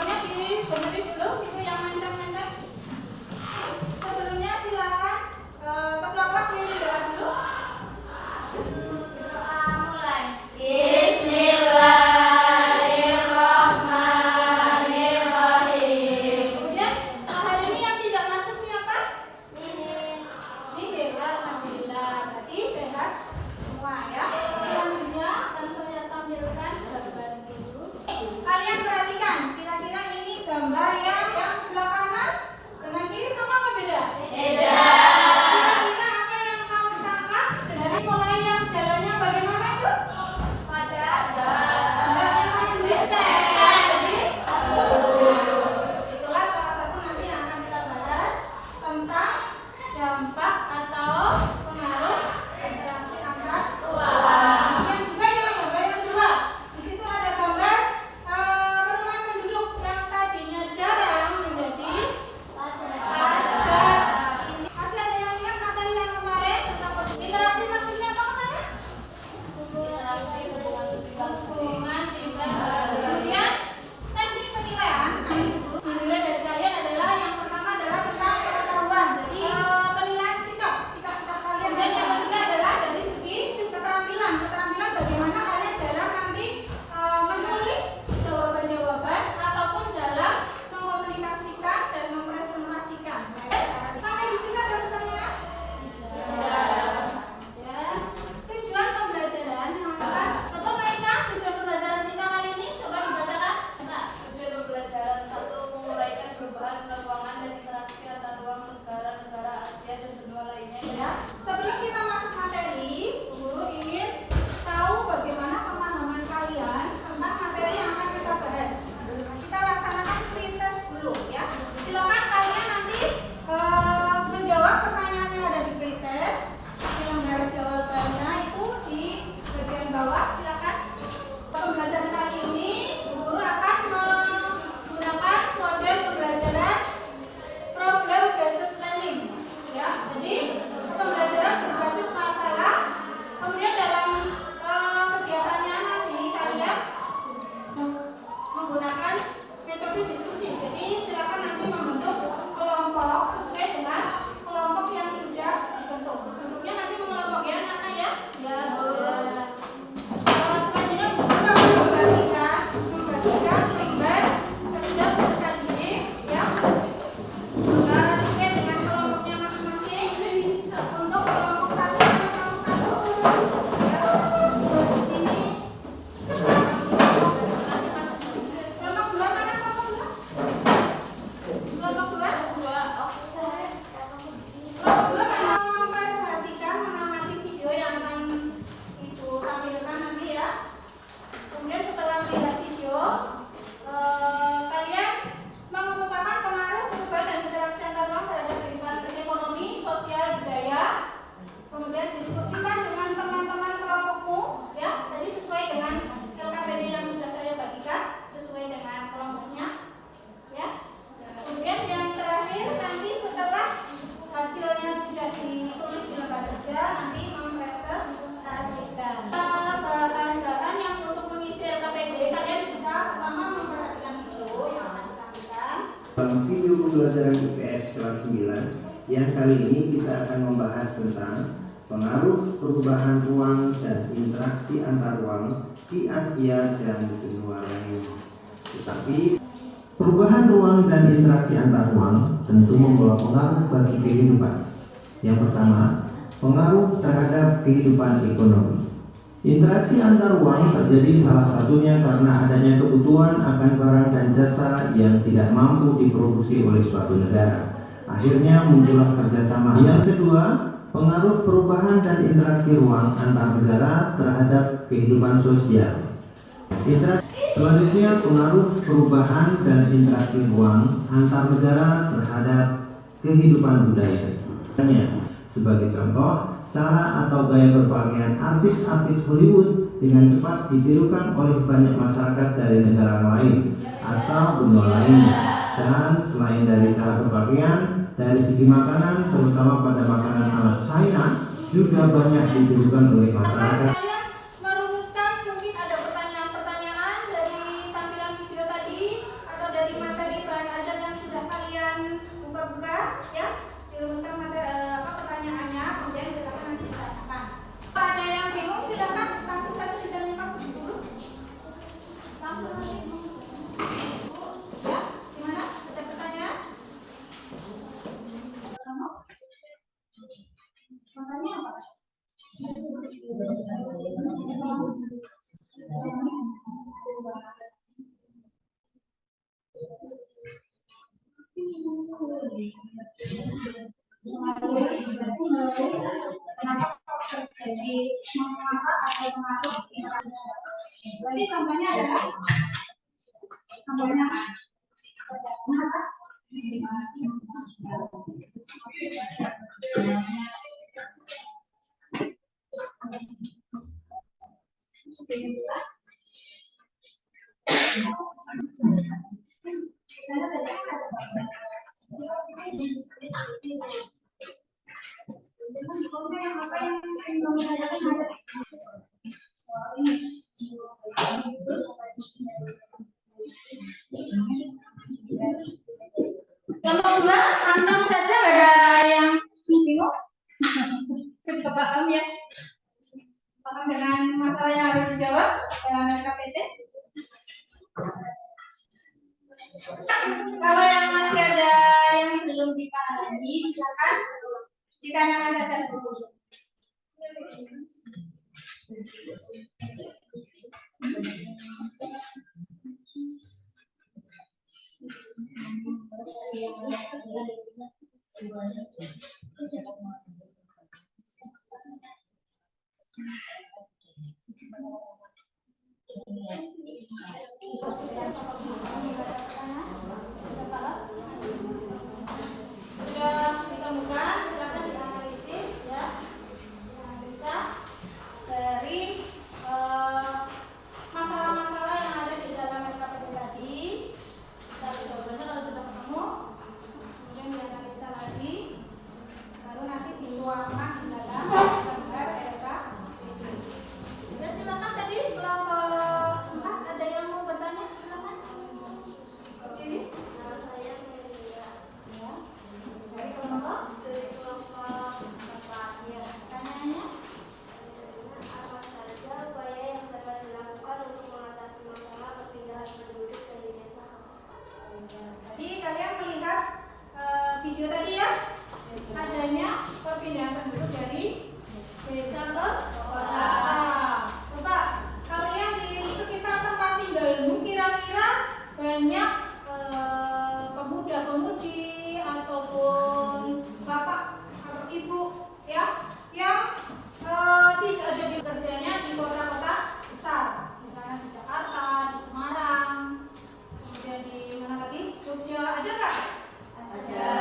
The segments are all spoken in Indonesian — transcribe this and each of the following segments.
gambarnya dibenerin dulu, itu yang mencet-mencet. Sebelumnya silakan ketua kelas mimpin doa dulu. Doa mulai. Bismillahirrahmanirrahim. Kemudian hari ini yang tidak masuk siapa? Nihil. Alhamdulillah. Berarti sehat semua ya. Selanjutnya akan saya tampilkan gambar dulu. Kalian perhatikan, kira-kira ini gambar yang sebelah kanan dengan kiri sama apa beda? Beda. Kira-kira apa yang kamu tangkap dari mulai yang jalannya bagaimana itu? Padat. Gambarnya pakai becek. Jadi itulah salah satu nanti yang akan kita bahas tentang dampak atau pengaruh interaksi antar ruang. Kemudian juga yang gambar yang kedua, di situ ada gambar perumahan penduduk yang tadinya jarang menjadi padat. Masih ada yang ingat materi yang kemarin tentang interaksi, maksudnya apa kemarin? Hubungan timbal balik. Kemudian teknik penilaian. Penilaian dari kalian adalah yang pertama adalah tentang pengetahuan. Jadi penilaian sikap kalian. Dan yang ketiga adalah dari segi keterampilan bagaimana kalian dalam nanti menulis jawaban-jawaban ataupun dalam mengkomunikasikan dan mempresentasikan. Sampai di sini ada pertanyaan? Ya. Tujuan pembelajaran mengatakan, coba mereka tujuan pembelajaran kita kali ini coba dibacakan. Tujuan pembelajaran 1, menguraikan perubahan keuangan dan interaksi antar ruang negara-negara Asia dan benua lainnya. Ya. Sebelum kita masuk materi, guru ingin tahu bagaimana pemahaman kalian tentang materi yang akan kita bahas. Kita laksanakan pretest dulu ya. Silakan kalian nanti menjawab pertanyaan yang ada di pretest. Penyelenggara jawabannya itu di bagian bawah. Silakan. Pembelajaran kali ini guru akan menggunakan model pembelajaran problem based learning ya. Jadi pembelajaran berbasis masalah. Kemudian dalam kegiatannya nanti kalian menggunakan metode diskusi. Jadi silakan nanti membentuk kelompok sesuai dengan kelompok yang sudah dibentuk. Bentuknya nanti mengelompok ya anak-anak ya. Ya, Bu. Selanjutnya guru akan membagikan lembar kerja peserta didik ya. Sesuai dengan kelompoknya masing-masing. Untuk kelompok 1 mana kelompok 1? Ya. Ini. Kelompok 2 mana kelompok 2? Kelompok 2? Kelompok 2 memperhatikan mengamati video yang akan ibu tampilkan nanti ya. Kemudian setelah melihat video, kalian mengemukakan pengaruh perubahan dan interaksi antar ruang terhadap kehidupan ekonomi, sosial, budaya. Kemudian diskusikan dengan teman-teman kelompokmu ya. Tadi sesuai dengan LKPD yang sudah saya bagikan, sesuai dengan kelompoknya ya. Kemudian yang terakhir nanti setelah hasilnya sudah ditulis di lembar kerja, nanti mempresentasikan bahan-bahan yang untuk mengisi LKPD. Kalian bisa pertama memperhatikan video yang akan ditampilkan. Dalam video pembelajaran IPS kelas 9 yang kali ini kita akan membahas tentang pengaruh perubahan ruang dan interaksi antar ruang di Asia dan benua lainnya. Tetapi perubahan ruang dan interaksi antar ruang tentu membawa pengaruh bagi kehidupan. Yang pertama, pengaruh terhadap kehidupan ekonomi. Interaksi antar ruang terjadi salah satunya karena adanya kebutuhan akan barang dan jasa yang tidak mampu diproduksi oleh suatu negara. Akhirnya muncullah kerjasama. Yang kedua, pengaruh perubahan dan interaksi ruang antar negara terhadap kehidupan sosial. Selanjutnya, pengaruh perubahan dan interaksi ruang antar negara terhadap kehidupan budaya. Sebagai contoh, cara atau gaya berpakaian artis-artis Hollywood dengan cepat ditirukan oleh banyak masyarakat dari negara lain atau benua lainnya. Dan selain dari cara berpakaian, dari segi makanan, terutama pada makanan ala China, juga banyak ditirukan oleh masyarakat. Kalian merumuskan, mungkin ada pertanyaan-pertanyaan dari tampilan video tadi atau dari Jadi mengangkat atau masuk singkat. Jadi contohnya adalah contohnya contoh dua, random saja, nggak ada yang bingung. Saya juga paham ya. Paham dengan masalah yang harus dijawab dalam LKPT. Kalau yang masih ada yang belum dipahami, silakan ditanyakan saja dulu. Sudah ditemukan, silakan dianalisis ya. Analisa dari masalah-masalah yang ada di dalam LKPT tadi. Cari jawabannya kalau sudah ketemu, kemudian dianalisa lagi, baru nanti dituangkan di dalam gambar LKPT. Ya, silakan tadi kelompok 4 ada yang mau bertanya, silakan. Ini Saya Melia ya. Dari kelompok dari kelompok 4. ya, pertanyaannya Apa saja upaya yang dapat dilakukan untuk mengatasi masalah perpindahan penduduk dari desa ke kota? tadi kalian melihat video tadi ya, adanya perpindahan penduduk dari desa ke kota. Coba kalian di sekitar tempat tinggalmu kira-kira banyak pemuda-pemudi ataupun bapak atau ibu ya yang tidak ada di kerjanya di kota-kota besar, misalnya di Jakarta, di Semarang, kemudian di mana lagi? Jogja, ada nggak? Ada.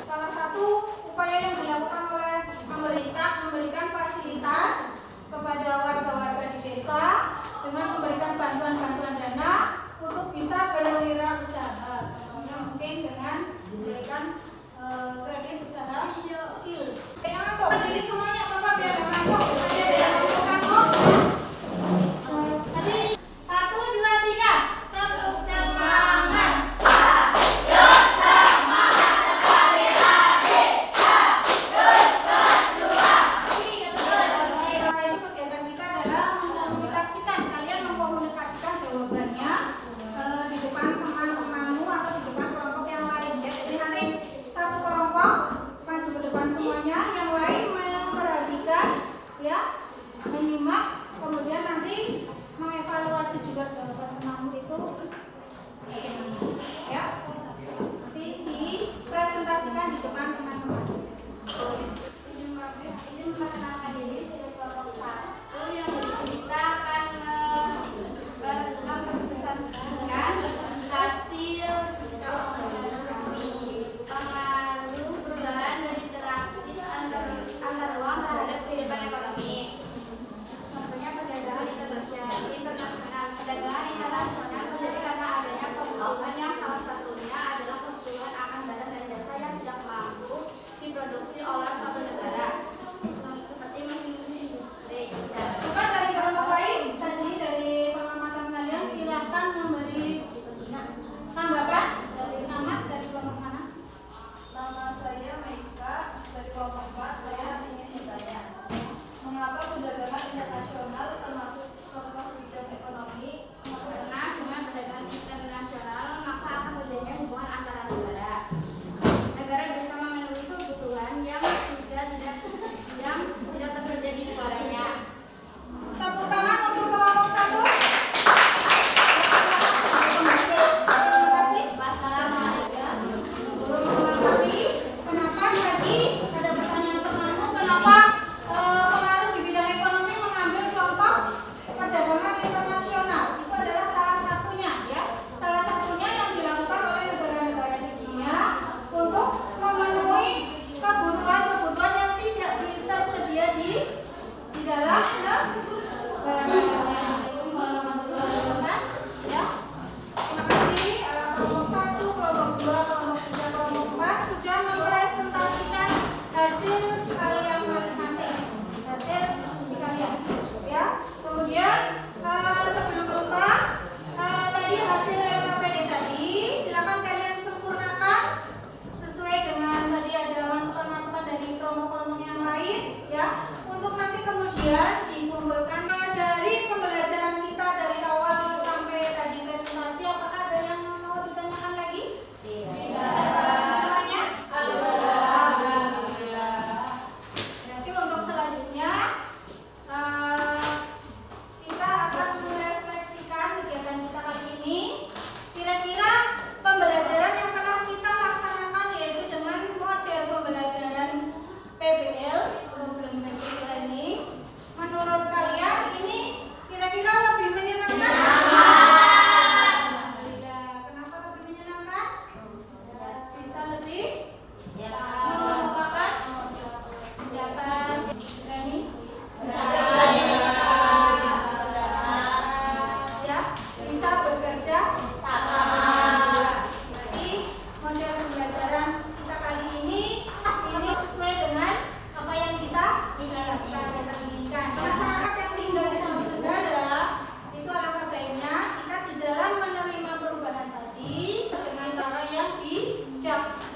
Salah satu upaya yang dilakukan oleh pemerintah memberikan fasilitas kepada warga-warga di desa dengan memberikan bantuan-bantuan dana untuk bisa berwirausaha. Contohnya mungkin dengan memberikan kredit usaha kecil. Yang ngantuk, jadi semuanya bapak biar nggak ngantuk. Saya biar ngantuk. Tadi 1, 2, 3. Tepuk semangat. Kegiatan kita adalah mengkomunikasikan. Kalian mengkomunikasikan jawabannya di depan teman-teman bijak